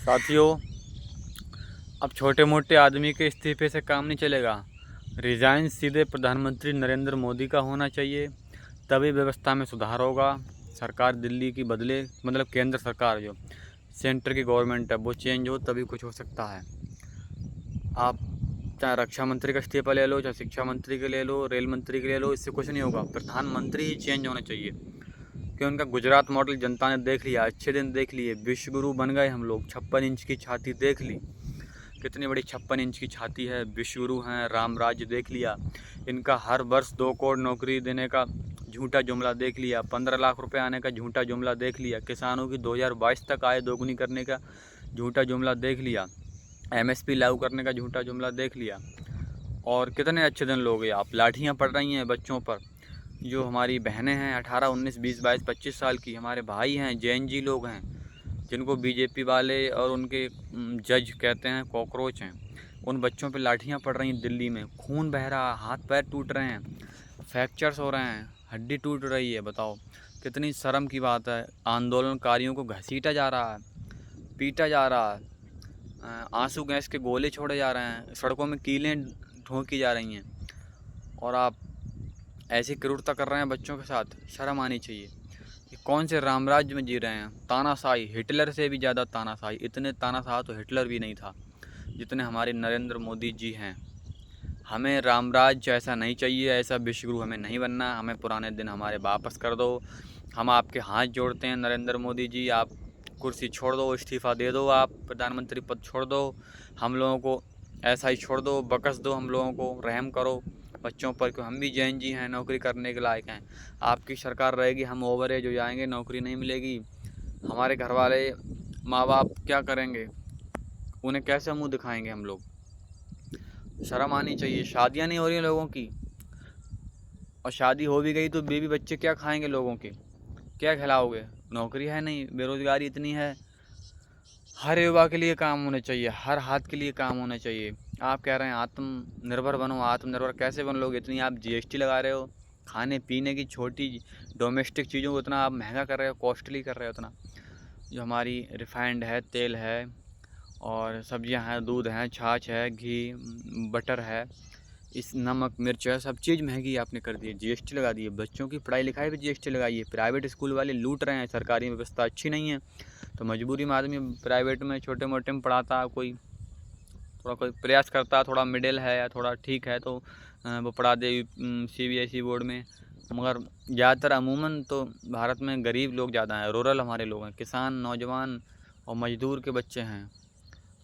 साथियों, अब छोटे मोटे आदमी के इस्तीफे से काम नहीं चलेगा। रिज़ाइन सीधे प्रधानमंत्री नरेंद्र मोदी का होना चाहिए, तभी व्यवस्था में सुधार होगा। सरकार दिल्ली की बदले, मतलब केंद्र सरकार जो सेंटर की गवर्नमेंट है वो चेंज हो, तभी कुछ हो सकता है। आप चाहे रक्षा मंत्री का इस्तीफा ले लो, चाहे शिक्षा मंत्री के ले लो, रेल मंत्री के ले लो, इससे कुछ नहीं होगा। प्रधानमंत्री ही चेंज होने चाहिए, कि उनका गुजरात मॉडल जनता ने देख लिया, अच्छे दिन देख लिए, विश्वगुरु बन गए हम लोग। 56 इंच की छाती देख ली, कितनी बड़ी 56 इंच की छाती है, विश्वगुरु हैं, राम राज्य देख लिया। इनका हर वर्ष 2 करोड़ नौकरी देने का झूठा जुमला देख लिया, 15 लाख रुपए आने का झूठा जुमला देख लिया, किसानों की 2022 तक आय दोगुनी करने का झूठा जुमला देख लिया, MSP लागू करने का झूठा जुमला देख लिया। और कितने अच्छे दिन लोगे आप। लाठियाँ पड़ रही हैं बच्चों पर, जो हमारी बहनें हैं 18, 19, 20, 22, 25 साल की, हमारे भाई हैं, JNG लोग हैं, जिनको BJP वाले और उनके जज कहते हैं कॉकरोच हैं, उन बच्चों पे लाठियाँ पड़ रही हैं। दिल्ली में खून बह रहा है, हाथ पैर टूट रहे हैं, फ्रैक्चर्स हो रहे हैं, हड्डी टूट रही है। बताओ कितनी शर्म की बात है। आंदोलनकारियों को घसीटा जा रहा है, पीटा जा रहा है, आंसू गैस के गोले छोड़े जा रहे हैं, सड़कों में कीलें ठोंकी जा रही हैं, और आप ऐसी क्रूरता कर रहे हैं बच्चों के साथ। शर्म आनी चाहिए। ये कौन से राम राज्य में जी रहे हैं। तानाशाही, हिटलर से भी ज़्यादा तानाशाही। इतने तानाशाह तो हिटलर भी नहीं था जितने हमारे नरेंद्र मोदी जी हैं। हमें राम राज्य ऐसा नहीं चाहिए, ऐसा विश्वगुरु हमें नहीं बनना। हमें पुराने दिन हमारे वापस कर दो। हम आपके हाथ जोड़ते हैं नरेंद्र मोदी जी, आप कुर्सी छोड़ दो, इस्तीफ़ा दे दो, आप प्रधानमंत्री पद छोड़ दो, हम लोगों को ऐसा ही छोड़ दो, बकस दो, हम लोगों को रहम करो बच्चों पर, क्यों हम भी JNG हैं, नौकरी करने के लायक हैं। आपकी सरकार रहेगी, हम ओवर एज हो जाएंगे, नौकरी नहीं मिलेगी, हमारे घर वाले माँ बाप क्या करेंगे, उन्हें कैसे मुंह दिखाएंगे हम लोग। शर्म आनी चाहिए। शादियाँ नहीं हो रही हैं लोगों की, और शादी हो भी गई तो बेबी बच्चे क्या खाएंगे लोगों के, क्या खिलाओगे। नौकरी है नहीं, बेरोजगारी इतनी है। हर युवा के लिए काम होने चाहिए, हर हाथ के लिए काम होना चाहिए। आप कह रहे हैं आत्मनिर्भर बनो, आत्मनिर्भर कैसे बन लोगे। इतनी आप GST लगा रहे हो, खाने पीने की छोटी डोमेस्टिक चीज़ों को इतना आप महंगा कर रहे हो, कॉस्टली कर रहे हो इतना। जो हमारी रिफाइंड है, तेल है, और सब्जियां हैं, दूध हैं, छाछ है, घी, बटर है, इस नमक मिर्च है, सब चीज़ महंगी आपने कर दी है। GST लगा दी है, बच्चों की पढ़ाई लिखाई पे GST लगाई है। प्राइवेट स्कूल वाले लूट रहे हैं, सरकारी व्यवस्था अच्छी नहीं है, तो मजबूरी में आदमी प्राइवेट में छोटे मोटे में पढ़ाता है। कोई थोड़ा कोई प्रयास करता है, थोड़ा मिडिल है या थोड़ा ठीक है, तो वो पढ़ा दे CBSE बोर्ड में। मगर ज़्यादातर अमूमन तो भारत में गरीब लोग ज़्यादा हैं, रूरल हमारे लोग हैं, किसान, नौजवान और मजदूर के बच्चे हैं,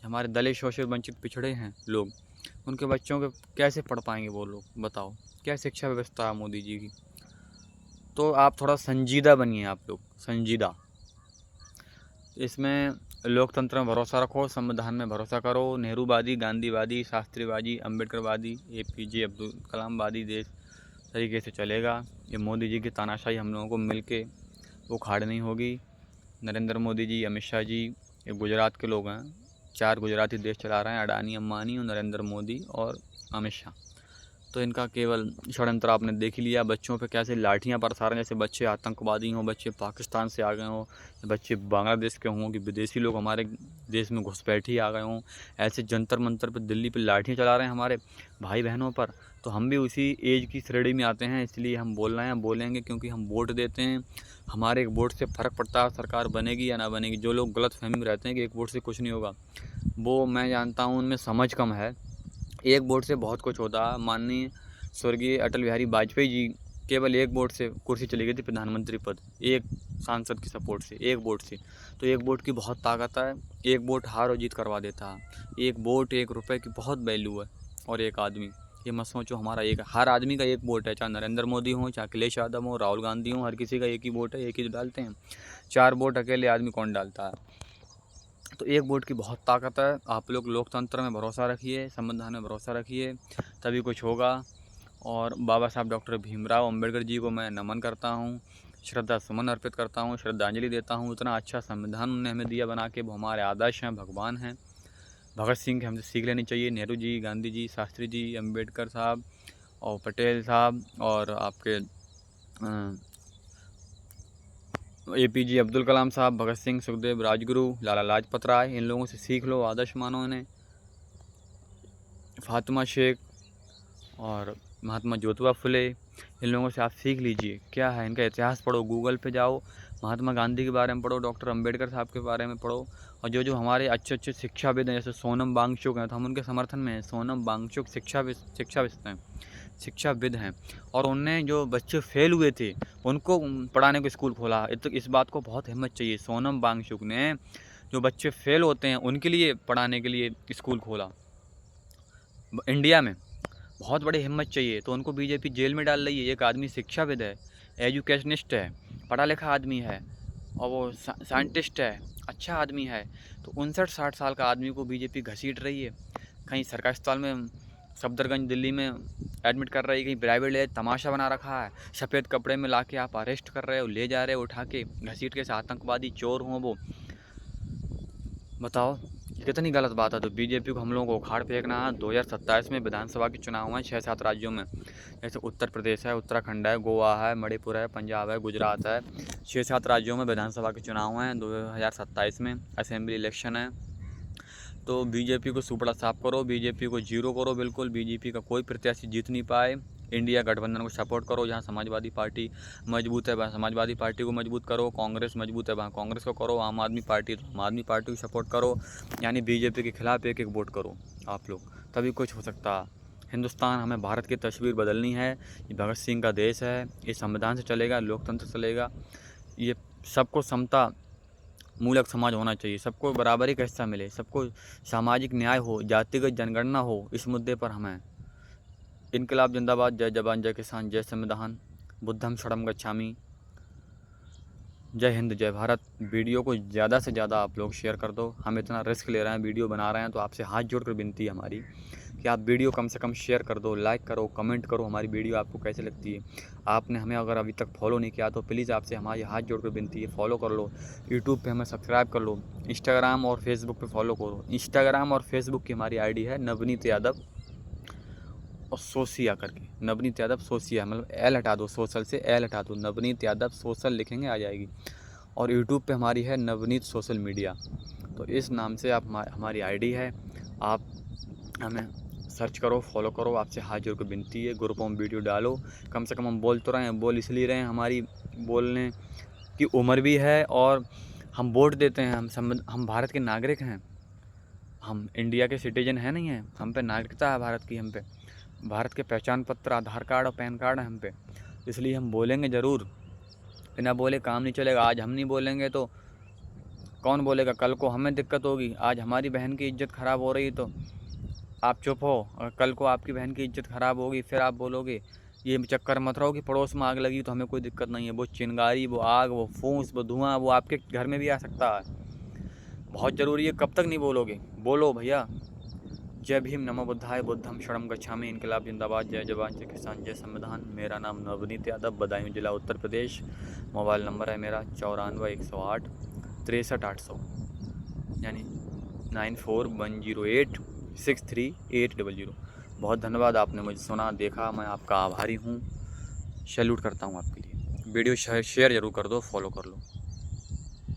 हमारे दलित, शोषित, वंचित, पिछड़े हैं लोग। उनके बच्चों के कैसे पढ़ पाएंगे वो लोग। बताओ क्या शिक्षा व्यवस्था है मोदी जी की। तो आप थोड़ा संजीदा बनिए, आप लोग संजीदा। इसमें लोकतंत्र में भरोसा रखो, संविधान में भरोसा करो। नेहरूवादी, गांधीवादी, शास्त्रीवादी, अम्बेडकरवादी, APJ अब्दुल कलामवादी देश तरीके से चलेगा। ये मोदी जी की तानाशाही हम लोगों को मिल के उखाड़नी होगी। नरेंद्र मोदी जी, अमित शाह जी, ये गुजरात के लोग हैं, 4 गुजराती देश चला रहे हैं, अडानी, अंबानी और नरेंद्र मोदी और अमित शाह। तो इनका केवल षड्यंत्र आपने देख ही लिया। बच्चों पे कैसे लाठियां बरसा रहे हैं, जैसे बच्चे आतंकवादी हों, बच्चे पाकिस्तान से आ गए हों, बच्चे बांग्लादेश के हों, कि विदेशी लोग हमारे देश में घुसपैठी आ गए हों। ऐसे जंतर मंतर पर दिल्ली पे लाठियाँ चला रहे हैं हमारे भाई बहनों पर। तो हम भी उसी एज की श्रेणी में आते हैं, इसलिए हम बोल रहे हैं, बोलेंगे, क्योंकि हम वोट देते हैं। हमारे एक वोट से फ़र्क पड़ता है सरकार बनेगी या ना बनेगी। जो लोग गलत फहमी में रहते हैं कि एक वोट से कुछ नहीं होगा, वो मैं जानता हूँ उनमें समझ कम है। एक वोट से बहुत कुछ होता है। माननीय स्वर्गीय अटल बिहारी वाजपेयी जी, केवल एक वोट से कुर्सी चली गई थी प्रधानमंत्री पद, एक सांसद की सपोर्ट से, एक वोट से। तो एक वोट की बहुत ताकत है, एक वोट हार और जीत करवा देता है। एक वोट, 1 रुपये की बहुत वैल्यू है। और एक आदमी, ये मत सोचो हमारा एक, हर आदमी का एक वोट है, चाहे नरेंद्र मोदी हो, चाहे अखिलेश यादव हो, राहुल गांधी हो, हर किसी का एक ही वोट है, एक ही तो डालते हैं। 4 वोट अकेले आदमी कौन डालता है। तो एक वोट की बहुत ताकत है। आप लोग लोकतंत्र में भरोसा रखिए, संविधान में भरोसा रखिए, तभी कुछ होगा। और बाबा साहब डॉक्टर भीमराव अम्बेडकर जी को मैं नमन करता हूँ, श्रद्धा सुमन अर्पित करता हूँ, श्रद्धांजलि देता हूँ। इतना अच्छा संविधान उन्होंने हमें दिया बना के, वो हमारे आदर्श हैं, भगवान हैं। भगत सिंह की हमसे सीख लेनी चाहिए, नेहरू जी, गांधी जी, शास्त्री जी, अम्बेडकर साहब और पटेल साहब, और आपके APJ अब्दुल कलाम साहब, भगत सिंह, सुखदेव, राजगुरु, लाला लाजपत राय, इन लोगों से सीख लो, आदर्श मानो इन्हें। फातिमा शेख और महात्मा ज्योतिबा फुले, इन लोगों से आप सीख लीजिए क्या है, इनका इतिहास पढ़ो, गूगल पे जाओ, महात्मा गांधी के बारे में पढ़ो, डॉक्टर अंबेडकर साहब के बारे में पढ़ो। और जो जो हमारे अच्छे अच्छे शिक्षाविद हैं, जैसे सोनम वांगचुक हैं, तो हम उनके समर्थन में हैं। सोनम वांगचुक शिक्षाविद हैं, और उनने जो बच्चे फेल हुए थे उनको पढ़ाने को स्कूल खोला। तो इस बात को बहुत हिम्मत चाहिए। सोनम वांगचुक ने जो बच्चे फेल होते हैं उनके लिए पढ़ाने के लिए स्कूल खोला इंडिया में। बहुत बड़ी हिम्मत चाहिए। तो उनको बीजेपी जेल में डाल रही है। एक आदमी शिक्षाविद है, एजुकेशनिस्ट है, पढ़ा लिखा आदमी है, और वो साइंटिस्ट है, अच्छा आदमी है, तो 59-60 साल का आदमी को बीजेपी घसीट रही है। कहीं सरकारी अस्पताल में सफदरगंज दिल्ली में एडमिट कर रही है, कहीं प्राइवेट ले तमाशा बना रखा है, सफ़ेद कपड़े में ला के आप अरेस्ट कर रहे हो, ले जा रहे हो उठा के, घसीट के, आतंकवादी चोर हों वो। बताओ कितनी गलत बात है। तो बीजेपी को हम लोगों को उखाड़ फेंकना है। 2027 में विधानसभा के चुनाव हैं 6-7 राज्यों में, जैसे उत्तर प्रदेश है, उत्तराखंड है, गोवा है, मणिपुर है, पंजाब है, गुजरात है। 6-7 राज्यों में विधानसभा के चुनाव हैं 2027 में, असेंबली इलेक्शन है। तो बीजेपी को सुपड़ा साफ करो, बीजेपी को जीरो करो बिल्कुल। बीजेपी का कोई प्रत्याशी जीत नहीं पाए। इंडिया गठबंधन को सपोर्ट करो। जहाँ समाजवादी पार्टी मजबूत है वहाँ समाजवादी पार्टी को मजबूत करो, कांग्रेस मजबूत है वहाँ कांग्रेस को करो, आम आदमी पार्टी तो आम आदमी पार्टी को सपोर्ट करो। यानी बीजेपी के खिलाफ एक एक वोट करो आप लोग, तभी कुछ हो सकता है। हिंदुस्तान, हमें भारत की तस्वीर बदलनी है। ये भगत सिंह का देश है, ये संविधान से चलेगा, लोकतंत्र चलेगा, ये सबको समता मूलक समाज होना चाहिए, सबको बराबरी का हिस्सा मिले, सबको सामाजिक न्याय हो, जातिगत जनगणना हो। इस मुद्दे पर हमें इनकलाब जिंदाबाद, जय जवान जय किसान जय संविधान, बुद्धम शरणम गच्छामि, जय हिंद जय भारत। वीडियो को ज़्यादा से ज़्यादा आप लोग शेयर कर दो। हम इतना रिस्क ले रहे हैं, वीडियो बना रहे हैं, तो आपसे हाथ जोड़कर विनती है हमारी कि आप वीडियो कम से कम शेयर कर दो, लाइक करो, कमेंट करो हमारी वीडियो आपको कैसे लगती है। आपने हमें अगर अभी तक फॉलो नहीं किया तो प्लीज़ आपसे हमारी हाथ जोड़कर विनती है, फॉलो कर लो। यूट्यूब पे हमें सब्सक्राइब कर लो, इंस्टाग्राम और फेसबुक पे फॉलो करो। इंस्टाग्राम और फेसबुक की हमारी ID है नवनीत यादव और सोसिया करके, नवनीत यादव सोसिया, मतलब एल हटा दो, सोशल से एल हटा दो, नवनीत यादव सोशल लिखेंगे आ जाएगी। और यूट्यूब पे हमारी है नवनीत सोशल मीडिया, तो इस नाम से आप हमारी ID है, आप हमें सर्च करो, फॉलो करो। आपसे हाथ जोड़ कर विनती है, ग्रुपों में वीडियो डालो। कम से कम हम बोल तो रहे हैं, बोल इसलिए रहे हैं, हमारी बोलने की उम्र भी है और हम वोट देते हैं, हम भारत के नागरिक हैं, हम इंडिया के सिटीजन हैं नहीं हैं, हम पे नागरिकता है भारत की, हम पे भारत के पहचान पत्र, आधार कार्ड और पैन कार्ड है हम पे, इसलिए हम बोलेंगे ज़रूर। बिना बोले काम नहीं चलेगा। आज हम नहीं बोलेंगे तो कौन बोलेगा? कल को हमें दिक्कत होगी। आज हमारी बहन की इज्जत ख़राब हो रही तो आप चुप हो, और कल को आपकी बहन की इज्जत ख़राब होगी फिर आप बोलोगे। ये चक्कर मत रहो कि पड़ोस में आग लगी तो हमें कोई दिक्कत नहीं है। वो चिंगारी, वो आग, वो फूंस, वो धुआं, वो आपके घर में भी आ सकता है। बहुत ज़रूरी है। कब तक नहीं बोलोगे? बोलो भैया। जय भीम, नमो बुद्धाय, बुद्धम शरणम गच्छामि, इनकलाब जिंदाबाद, जय जवान जय किसान जय संविधान। मेरा नाम नवनीत यादव, बदायूं जिला उत्तर प्रदेश। मोबाइल नंबर है मेरा 94-108 63-800, यानी 94-108-63800। बहुत धन्यवाद, आपने मुझे सुना देखा, मैं आपका आभारी हूँ। सैल्यूट करता हूँ आपके लिए। वीडियो शेयर ज़रूर कर दो, फॉलो कर लो।